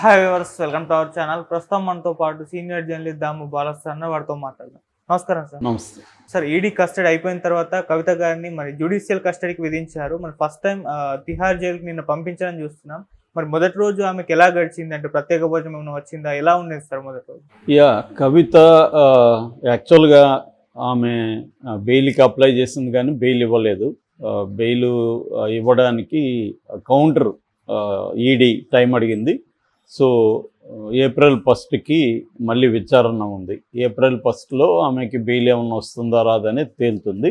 Hi viewers, welcome to our channel. ప్రస్తుతం మనతో పాటు సీనియర్ జర్నలిస్ట్ దాము బాలస్ అన్న వారితో మాట్లాడదాం. నమస్కారం సార్. నమస్తే సార్, ఈడీ కస్టడీ అయిపోయిన తర్వాత కవిత గారిని మరి జ్యుడిషియల్ కస్టడీకి విధించారు. మరి ఫస్ట్ టైం తిహార్ జైలుకి నిన్న పంపించాలని చూస్తున్నాం. మరి మొదటి రోజు ఆమెకి ఎలా గడిచింది? అంటే ప్రత్యేక భోజనం ఏమైనా వచ్చిందా? ఎలా ఉండేది సార్ మొదటి రోజు? కవిత యాక్చువల్గా ఆమె బెయిల్కి అప్లై చేసింది కానీ బెయిల్ ఇవ్వలేదు. బెయిల్ ఇవ్వడానికి కౌంటర్ ఈడీ టైం అడిగింది. సో ఏప్రిల్ 1కి మళ్ళీ విచారణ ఉంది. ఏప్రిల్ 1లో ఆమెకి బెయిల్ ఏమన్నా వస్తుందా రాదని తేలుతుంది.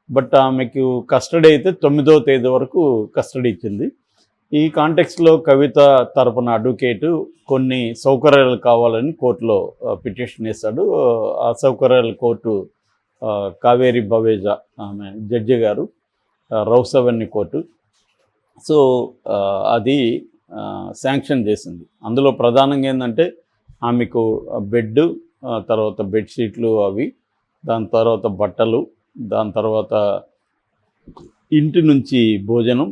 బట్ ఆమెకు కస్టడీ అయితే 9వ తేదీ వరకు కస్టడీ ఇచ్చింది. ఈ కాంటెక్స్లో కవిత తరపున అడ్వకేటు కొన్ని సౌకర్యాలు కావాలని కోర్టులో పిటిషన్ వేశాడు. ఆ సౌకర్యాలు కోర్టు కావేరి బవేజా ఆమె జడ్జి గారు, రౌస్ అవెన్యూ కోర్టు, సో అది శాంక్షన్ చేసింది. అందులో ప్రధానంగా ఏంటంటే ఆమెకు బెడ్, తర్వాత బెడ్షీట్లు అవి, దాని తర్వాత బట్టలు, దాని తర్వాత ఇంటి నుంచి భోజనం,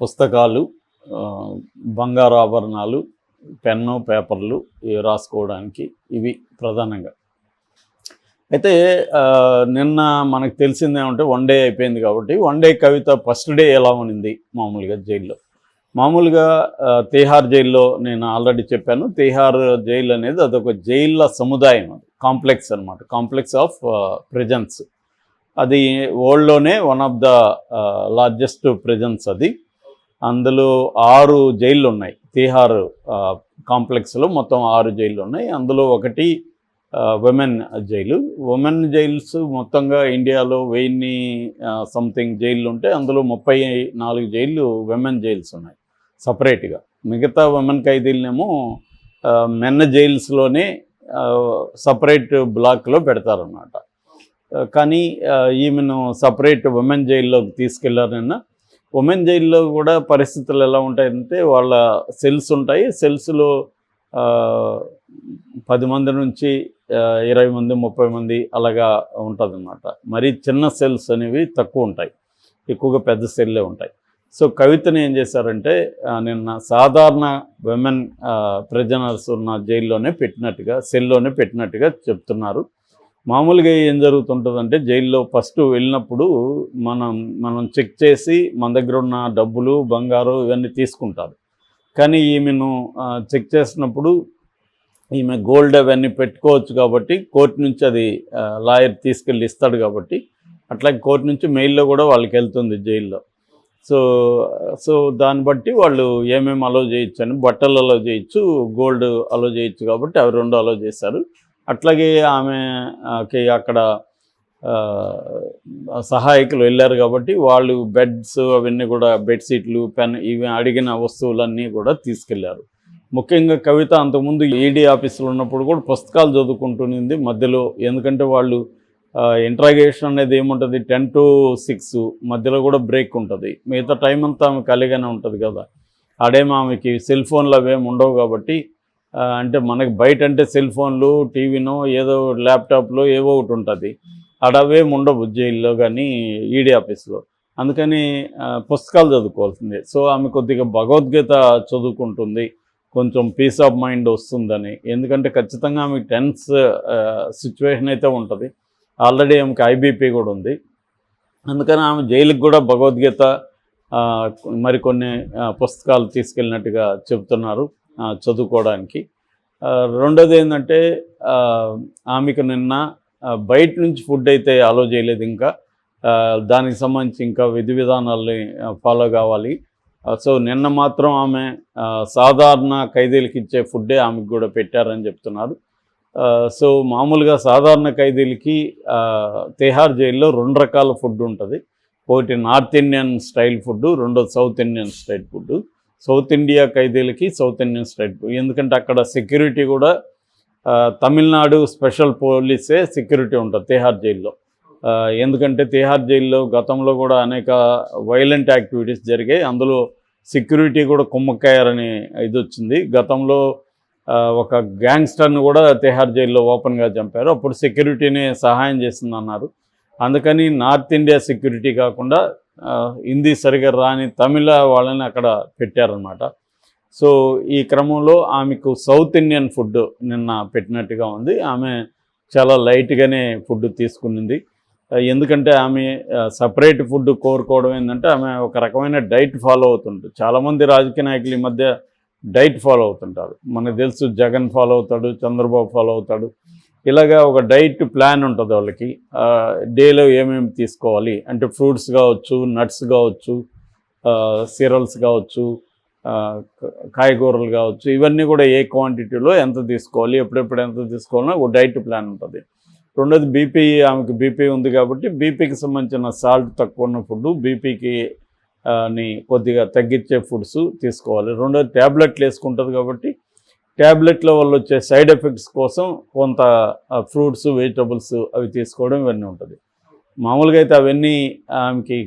పుస్తకాలు, బంగారు ఆభరణాలు, పెన్ను, పేపర్లు ఇవి రాసుకోవడానికి, ఇవి ప్రధానంగా. అయితే నిన్న మనకు తెలిసిందేమంటే 1 డే అయిపోయింది కాబట్టి 1 డే కవిత ఫస్ట్ డే ఎలా ఉన్నింది మామూలుగా జైల్లో. మామూలుగా తిహార్ జైల్లో నేను ఆల్రెడీ చెప్పాను, తిహార్ జైలు అనేది అదొక జైళ్ళ సముదాయం, అది కాంప్లెక్స్ అనమాట, కాంప్లెక్స్ ఆఫ్ ప్రిజన్స్. అది వరల్డ్లోనే one of the largest prisons అది. అందులో 6 జైళ్ళు ఉన్నాయి. తిహార్ కాంప్లెక్స్లో మొత్తం 6 జైళ్ళు ఉన్నాయి. అందులో ఒకటి ఉమెన్ జైలు. ఉమెన్ జైల్స్ మొత్తంగా ఇండియాలో 1000 సంథింగ్ జైళ్ళు ఉంటే అందులో 34 జైళ్ళు ఉమెన్ జైల్స్ ఉన్నాయి సపరేట్గా. మిగతా ఉమెన్ ఖైదీలనేమో మెన్ జైల్స్లోనే సపరేట్ బ్లాక్లో పెడతారన్నమాట. కానీ ఈమెను సపరేట్ ఉమెన్ జైల్లోకి తీసుకెళ్లారు నిన్న. ఉమెన్ జైల్లో కూడా పరిస్థితులు ఎలా ఉంటాయంటే వాళ్ళ సెల్స్ ఉంటాయి. సెల్స్లో 10 మంది నుంచి 20 మంది 30 మంది అలాగా ఉంటుందన్నమాట. మరీ చిన్న సెల్స్ అనేవి తక్కువ ఉంటాయి, ఎక్కువగా పెద్ద సెల్లే ఉంటాయి. సో కవితని ఏం చేశారంటే నిన్న సాధారణ విమెన్ ప్రిజనర్స్ ఉన్న జైల్లోనే పెట్టినట్టుగా, సెల్లోనే పెట్టినట్టుగా చెప్తున్నారు. మామూలుగా ఏం జరుగుతుంటుందంటే జైల్లో ఫస్ట్ వెళ్ళినప్పుడు మనం చెక్ చేసి మన దగ్గర ఉన్న డబ్బులు, బంగారు ఇవన్నీ తీసుకుంటారు. కానీ ఈమెను చెక్ చేసినప్పుడు ఈమె గోల్డ్ అవన్నీ పెట్టుకోవచ్చు కాబట్టి కోర్టు నుంచి అది లాయర్ తీసుకెళ్ళి ఇస్తాడు కాబట్టి అట్లాగే కోర్టు నుంచి మెయిల్లో కూడా వాళ్ళకి వెళ్తుంది జైల్లో. సో దాన్ని బట్టి వాళ్ళు ఏమేమి అలో చేయొచ్చు అని, బట్టలు అలో చేయొచ్చు, గోల్డ్ అలో చేయొచ్చు కాబట్టి అవి 2 అలో చేశారు. అట్లాగే ఆమెకి అక్కడ సహాయకులు వెళ్ళారు కాబట్టి వాళ్ళు బెడ్స్ అవన్నీ కూడా, బెడ్షీట్లు, పెన్, ఇవి అడిగిన వస్తువులన్నీ కూడా తీసుకెళ్లారు. ముఖ్యంగా కవిత అంతకుముందు ఈడీ ఆఫీసులో ఉన్నప్పుడు కూడా పుస్తకాలు చదువుకుంటునింది మధ్యలో. ఎందుకంటే వాళ్ళు ఇంట్రాగేషన్ అనేది ఏముంటుంది 10 to 6 మధ్యలో కూడా బ్రేక్ ఉంటుంది. మిగతా టైం అంతా ఆమె ఖాళీగానే ఉంటుంది కదా. ఆడేమో ఆమెకి సెల్ ఫోన్లు అవేమి ఉండవు కాబట్టి, అంటే మనకి బయట అంటే సెల్ ఫోన్లు, టీవీనో ఏదో ల్యాప్టాప్లో ఏవో ఒకటి ఉంటుంది, అడవేమి ఉండవు జైల్లో కానీ ఈడీ ఆఫీస్లో. అందుకని పుస్తకాలు చదువుకోవాల్సిందే. సో ఆమె కొద్దిగా భగవద్గీత చదువుకుంటుంది, కొంచెం పీస్ ఆఫ్ మైండ్ వస్తుందని. ఎందుకంటే ఖచ్చితంగా ఆమెకు టెన్స్ సిచ్యువేషన్ అయితే ఉంటుంది. ఆల్రెడీ ఆమెకి ఐబీపీ కూడా ఉంది. అందుకని ఆమె జైలుకి కూడా భగవద్గీత మరికొన్ని పుస్తకాలు తీసుకెళ్ళినట్టుగా చెబుతున్నారు చదువుకోవడానికి. రెండోది ఏంటంటే ఆమెకు నిన్న బయట నుంచి ఫుడ్ అయితే అలో చేయలేదు. ఇంకా దానికి సంబంధించి ఇంకా విధి విధానాలని ఫాలో కావాలి. సో నిన్న మాత్రం ఆమె సాధారణ ఖైదీలకు ఇచ్చే ఫుడ్డే ఆమెకు కూడా పెట్టారని చెప్తున్నారు. సో మామూలుగా సాధారణ ఖైదీలకి తిహార్ జైల్లో 2 రకాల ఫుడ్ ఉంటుంది. ఒకటి నార్త్ ఇండియన్ స్టైల్ ఫుడ్, రెండోది South Indian style food. South India ఖైదీలకి సౌత్ ఇండియన్ స్టైల్ ఫుడ్. ఎందుకంటే అక్కడ సెక్యూరిటీ కూడా తమిళనాడు స్పెషల్ పోలీసే సెక్యూరిటీ ఉంటుంది తిహార్ జైల్లో. ఎందుకంటే తిహార్ జైల్లో గతంలో కూడా అనేక వైలెంట్ యాక్టివిటీస్ జరిగాయి. అందులో సెక్యూరిటీ కూడా కుమ్మక్కయ్యారని ఇది వచ్చింది. గతంలో ఒక గ్యాంగ్స్టర్ని కూడా తిహార్ జైల్లో ఓపెన్గా చంపారు. అప్పుడు సెక్యూరిటీని సహాయం చేసిందన్నారు. అందుకని నార్త్ ఇండియా సెక్యూరిటీ కాకుండా హిందీ సరిగా రాని తమిళ వాళ్ళని అక్కడ పెట్టారనమాట. సో ఈ క్రమంలో ఆమెకు సౌత్ ఇండియన్ ఫుడ్ నిన్న పెట్టినట్టుగా ఉంది. ఆమె చాలా లైట్గానే ఫుడ్ తీసుకునింది. ఎందుకంటే ఆమె సపరేట్ ఫుడ్ కోరుకోవడం ఏంటంటే ఆమె ఒక రకమైన డైట్ ఫాలో అవుతుంటుంది. చాలామంది రాజకీయ నాయకులు ఈ మధ్య డైట్ ఫాలో అవుతుంటారు. మనకు తెలుసు, జగన్ ఫాలో అవుతాడు, చంద్రబాబు ఫాలో అవుతాడు. ఇలాగా ఒక డైట్ ప్లాన్ ఉంటుంది వాళ్ళకి. డేలో ఏమేమి తీసుకోవాలి అంటే ఫ్రూట్స్ కావచ్చు, నట్స్ కావచ్చు, సీరియల్స్ కావచ్చు, కాయగూరలు కావచ్చు, ఇవన్నీ కూడా ఏ క్వాంటిటీలో ఎంత తీసుకోవాలి, ఎప్పుడెప్పుడు ఎంత తీసుకోవాలని ఒక డైట్ ప్లాన్ ఉంటుంది. రెండోది బీపీ, ఆమెకు బీపీ ఉంది కాబట్టి బీపీకి సంబంధించిన సాల్ట్ తక్కువ ఉన్న ఫుడ్, బీపీకి ని కొద్దిగా తగ్గించే ఫుడ్స్ తీసుకోవాలి. రెండోది ట్యాబ్లెట్లు వేసుకుంటుంది కాబట్టి ట్యాబ్లెట్ల వల్ల వచ్చే సైడ్ ఎఫెక్ట్స్ కోసం కొంత ఫ్రూట్స్, వెజిటబుల్స్ అవి తీసుకోవడం ఇవన్నీ ఉంటుంది. మామూలుగా అయితే అవన్నీ ఆమెకి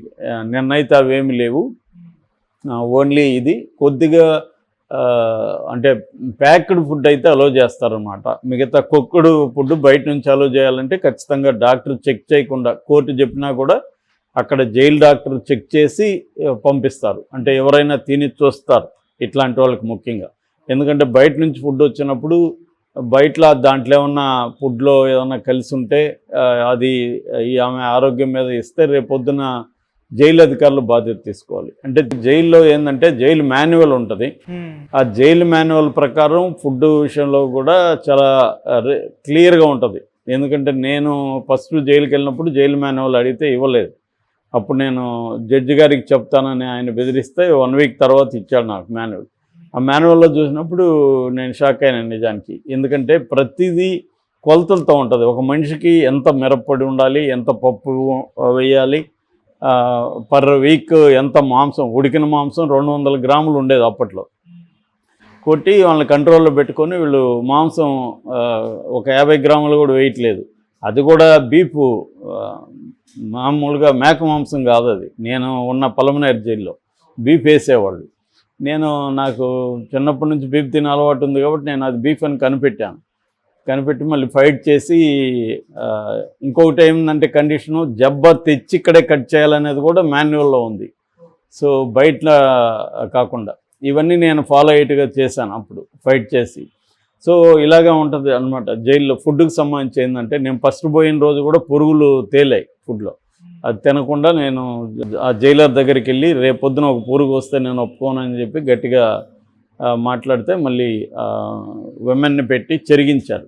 నిన్నైతే అవేమి లేవు. ఓన్లీ ఇది కొద్దిగా అంటే ప్యాక్డ్ ఫుడ్ అయితే అలో చేస్తారనమాట. మిగతా కుక్కుడు ఫుడ్ బయట నుంచి అలో చేయాలంటే ఖచ్చితంగా డాక్టర్ చెక్ చేయకుండా, కోర్టు చెప్పినా కూడా అక్కడ జైలు డాక్టర్ చెక్ చేసి పంపిస్తారు. అంటే ఎవరైనా తిని చూస్తారు ఇట్లాంటి వాళ్ళకి ముఖ్యంగా. ఎందుకంటే బయట నుంచి ఫుడ్ వచ్చినప్పుడు బయట దాంట్లో ఏమన్నా ఫుడ్లో ఏమన్నా కలిసి ఉంటే అది ఆమె ఆరోగ్యం మీద ఇస్తే రేపొద్దున జైలు అధికారులు బాధ్యత తీసుకోవాలి. అంటే జైల్లో ఏంటంటే జైలు మాన్యువల్ ఉంటుంది. ఆ జైలు మాన్యువల్ ప్రకారం ఫుడ్ విషయంలో కూడా చాలా క్లియర్గా ఉంటుంది. ఎందుకంటే నేను ఫస్ట్ జైలుకి వెళ్ళినప్పుడు జైలు మాన్యువల్ అడిగితే ఇవ్వలేదు. అప్పుడు నేను జడ్జి గారికి చెప్తానని ఆయన బెదిరిస్తే 1 వీక్ తర్వాత ఇచ్చాడు నాకు మాన్యువల్. ఆ మాన్యువల్లో చూసినప్పుడు నేను షాక్ అయినాను నిజానికి. ఎందుకంటే ప్రతిదీ కొలతలతో ఉంటుంది. ఒక మనిషికి ఎంత మిరప్పొడి ఉండాలి, ఎంత పప్పు వేయాలి, పర్ వీక్ ఎంత మాంసం, ఉడికిన మాంసం 200 గ్రాములు ఉండేది అప్పట్లో. కొట్టి వాళ్ళని కంట్రోల్లో పెట్టుకొని వీళ్ళు మాంసం ఒక 50 గ్రాములు కూడా వేయట్లేదు. అది కూడా బీఫ్, మామూలుగా మేక మాంసం కాదు అది. నేను ఉన్న పలమనేరు జైల్లో బీఫ్ వేసేవాళ్ళు. నాకు చిన్నప్పటి నుంచి బీఫ్ తినే అలవాటు ఉంది కాబట్టి నేను అది బీఫ్ అని కనిపెట్టి మళ్ళీ ఫైట్ చేసి, ఇంకొకటి ఏంటంటే కండిషను జబ్బ తెచ్చి ఇక్కడే కట్ చేయాలనేది కూడా మాన్యువల్లో ఉంది. సో బయట కాకుండా ఇవన్నీ నేను ఫాలో అయ్యేట్టుగా చేశాను అప్పుడు ఫైట్ చేసి. సో ఇలాగే ఉంటుంది అనమాట జైల్లో. ఫుడ్కి సంబంధించి ఏంటంటే నేను ఫస్ట్ పోయిన రోజు కూడా పురుగులు తేలాయి ఫుడ్లో. అది తినకుండా నేను ఆ జైలర్ దగ్గరికి వెళ్ళి రేపొద్దున ఒక పురుగు వస్తే నేను ఒప్పుకోనని చెప్పి గట్టిగా మాట్లాడితే మళ్ళీ విమెన్ని పెట్టి చెరిగించారు.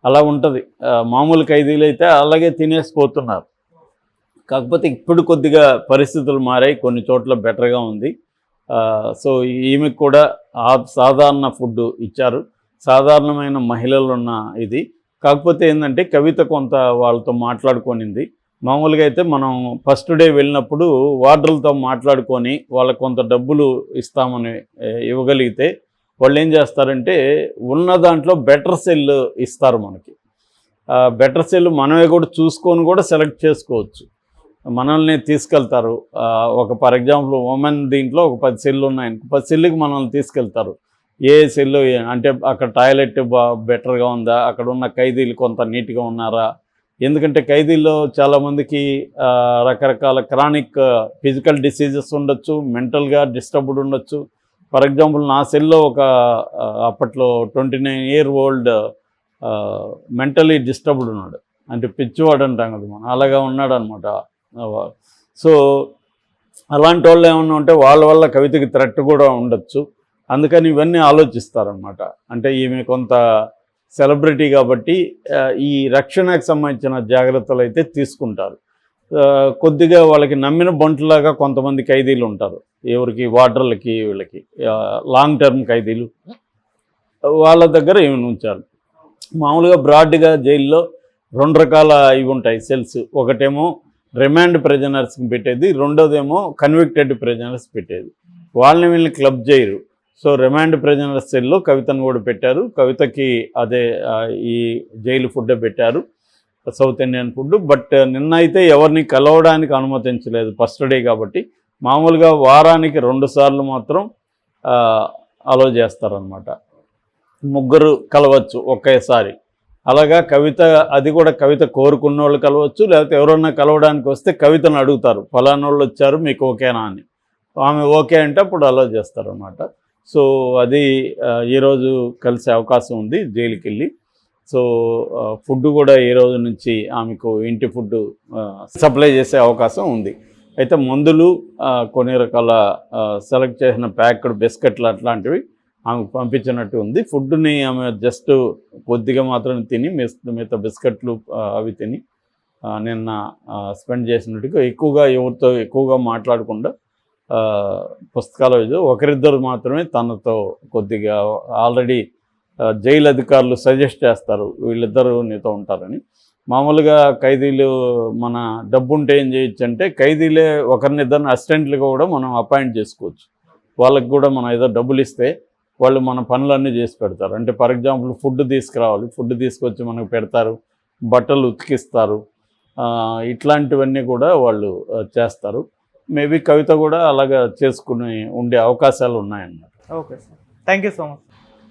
అలా ఉంటుంది. మామూలు ఖైదీలు అయితే అలాగే తినేసిపోతున్నారు. కాకపోతే ఇప్పుడు కొద్దిగా పరిస్థితులు మారాయి, కొన్ని చోట్ల బెటర్గా ఉంది. సో ఈమెకు కూడా సాధారణ ఫుడ్ ఇచ్చారు. సాధారణమైన మహిళలు ఉన్న ఇది. కాకపోతే ఏంటంటే కవిత కొంత వాళ్ళతో మాట్లాడుకొనింది. మామూలుగా అయితే మనం ఫస్ట్ డే వెళ్ళినప్పుడు వార్డర్లతో మాట్లాడుకొని వాళ్ళకు కొంత డబ్బులు ఇస్తామని ఇవ్వగలిగితే వాళ్ళు ఏం చేస్తారంటే ఉన్న దాంట్లో బెటర్ సెల్ ఇస్తారు మనకి. బెటర్ సెల్ మనమే కూడా చూసుకొని కూడా సెలెక్ట్ చేసుకోవచ్చు. మనల్ని తీసుకెళ్తారు. ఒక ఫర్ ఎగ్జాంపుల్ ఉమెన్ దీంట్లో ఒక 10 సెల్లు ఉన్నాయనుకో, 10 సెల్లుకి మనల్ని తీసుకెళ్తారు. ఏ సెల్లు అంటే అక్కడ టాయిలెట్ బెటర్గా ఉందా, అక్కడ ఉన్న ఖైదీలు కొంత నీట్గా ఉన్నారా. ఎందుకంటే ఖైదీల్లో చాలామందికి రకరకాల క్రానిక్ ఫిజికల్ డిసీజెస్ ఉండొచ్చు, మెంటల్గా డిస్టర్బ్డ్ ఉండొచ్చు. ఫర్ ఎగ్జాంపుల్ నా సెల్లో ఒక అప్పట్లో 29 year old మెంటలీ డిస్టర్బ్డ్ ఉన్నాడు. అంటే పిచ్చివాడు అంటాం కదా మనం, అలాగా ఉన్నాడు అనమాట. సో అలాంటి వాళ్ళు ఏమన్నా ఉంటే వాళ్ళ వల్ల కవితకి థ్రెట్ కూడా ఉండొచ్చు. అందుకని ఇవన్నీ ఆలోచిస్తారనమాట. అంటే ఈమె కొంత సెలబ్రిటీ కాబట్టి ఈ రక్షణకు సంబంధించిన జాగ్రత్తలు అయితే తీసుకుంటారు. కొద్దిగా వాళ్ళకి నమ్మిన బంటులాగా కొంతమంది ఖైదీలు ఉంటారు. ఎవరికి, వార్డర్లకి, వీళ్ళకి లాంగ్ టర్మ్ ఖైదీలు, వాళ్ళ దగ్గర ఏమి ఉంచారు. మామూలుగా బ్రాడ్గా జైల్లో 2 రకాల ఇవి ఉంటాయి సెల్స్. ఒకటేమో రిమాండ్ ప్రిజనర్స్కి పెట్టేది, రెండోదేమో కన్విక్టెడ్ ప్రిజనర్స్ పెట్టేది. వాళ్ళని వీళ్ళని క్లబ్ చేయరు. సో రిమాండ్ ప్రిజనర్స్ సెల్లో కవితను కూడా పెట్టారు. కవితకి అదే ఈ జైలు ఫుడ్ పెట్టారు, సౌత్ ఇండియన్ ఫుడ్. బట్ నిన్న అయితే ఎవరిని కలవడానికి అనుమతించలేదు ఫస్ట్ డే కాబట్టి. మామూలుగా వారానికి 2 సార్లు మాత్రం అలో చేస్తారనమాట. 3 కలవచ్చు ఒకేసారి. అలాగా కవిత, అది కూడా కవిత కోరుకున్న వాళ్ళు కలవచ్చు, లేకపోతే ఎవరన్నా కలవడానికి వస్తే కవితను అడుగుతారు, ఫలానా వాళ్ళు వచ్చారు మీకు ఓకేనా అని. ఆమె ఓకే అంటే అప్పుడు అలో చేస్తారనమాట. సో అది ఈరోజు కలిసే అవకాశం ఉంది జైలుకి వెళ్ళి. సో ఫుడ్ కూడా ఈ రోజు నుంచి ఆమెకు ఇంటి ఫుడ్ సప్లై చేసే అవకాశం ఉంది. అయితే మందులు కొన్ని రకాల సెలెక్ట్ చేసిన ప్యాక్డ్ బిస్కెట్లు అట్లాంటివి ఆమెకు పంపించినట్టు ఉంది. ఫుడ్ని ఆమె జస్ట్ కొద్దిగా మాత్రం తిని మిగతా బిస్కెట్లు అవి తిని నిన్న స్పెండ్ చేసినట్టుగా ఎక్కువగా ఎవరితో ఎక్కువగా మాట్లాడకుండా పుస్తకాలు ఒకరిద్దరు మాత్రమే తనతో కొద్దిగా ఆల్రెడీ జైలు అధికారులు సజెస్ట్ చేస్తారు వీళ్ళిద్దరూ నీతో ఉంటారని. మామూలుగా ఖైదీలు మన డబ్బు ఉంటే ఏం చేయొచ్చు అంటే ఖైదీలే ఒకరినిద్దరిని అసిస్టెంట్లుగా కూడా మనం అపాయింట్ చేసుకోవచ్చు. వాళ్ళకి కూడా మనం ఏదో డబ్బులు ఇస్తే వాళ్ళు మన పనులన్నీ చేసి పెడతారు. అంటే ఫర్ ఎగ్జాంపుల్ ఫుడ్ తీసుకురావాలి, ఫుడ్ తీసుకొచ్చి మనకు పెడతారు, బట్టలు ఉతికిస్తారు, ఇట్లాంటివన్నీ కూడా వాళ్ళు చేస్తారు. మేబీ కవిత కూడా అలాగా చేసుకుని ఉండే అవకాశాలు ఉన్నాయన్నమాట. Okay sir, thank you so much.